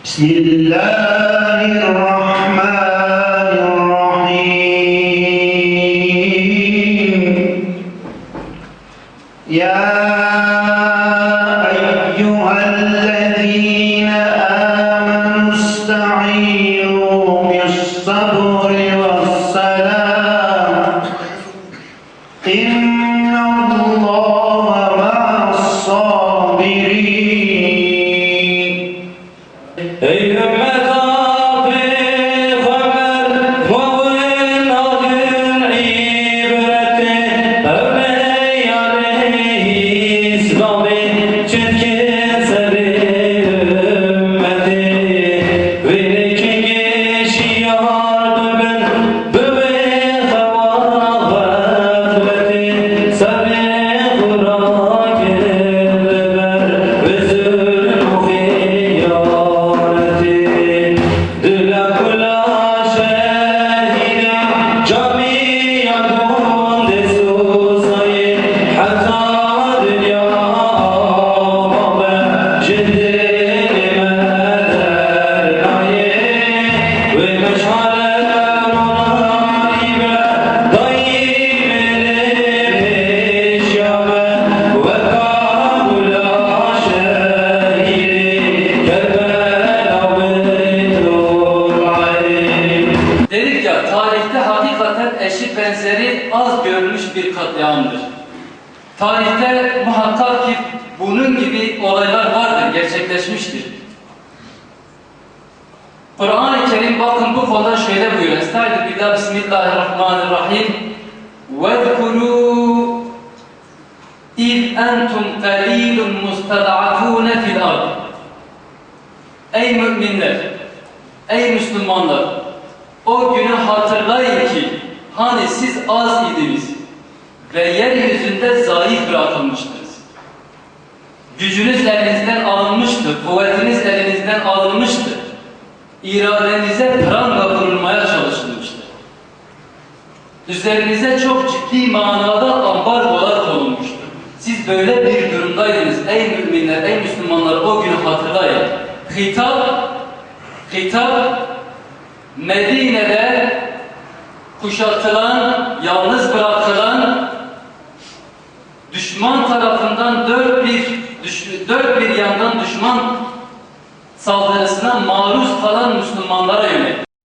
Bismillahirrahmanirrahim. Ya eyyühellezîne âmenü ista'înû bis-sabri ve's-selâm. İnnallâhe ma'as-sâbirîn. Ey ümmet peygamber mu'min adın ibreti Övmey aleyhi İslam'ı çirkin seri ümmeti Veli ki geçi yardım büven hava gafleti Sabri kurak elber ve zulmü tarihte hakikaten eşi benzeri az görülmüş bir katliamdır. Tarihte muhakkak ki bunun gibi olaylar vardır, gerçekleşmiştir. Kur'an-ı Kerim bakın bu konuda şöyle buyuruyor. Estaizu billah, bismillahirrahmanirrahim. وَذْكُرُوا اِذْ اَنْتُمْ قَلِيلٌ مُسْتَضْعَفُونَ فِي الْأَرْضِ. Ey müminler, ey Müslümanlar, o günü hatırlayın ki hani siz az idiniz ve yeryüzünde zayıf bırakılmıştınız. Gücünüz elinizden alınmıştı, kuvvetiniz elinizden alınmıştı. İradenize pranga vurulmaya çalışılmıştı. Üzerinize çok ciddi manada ambargolar konulmuştu. Siz böyle bir durumdaydınız ey müminler, ey Müslümanlar, o günü hatırlayın. Hitap Medine'de kuşatılan, yalnız bırakılan, düşman tarafından dört bir yandan düşman saldırısına maruz kalan Müslümanlara yönelik.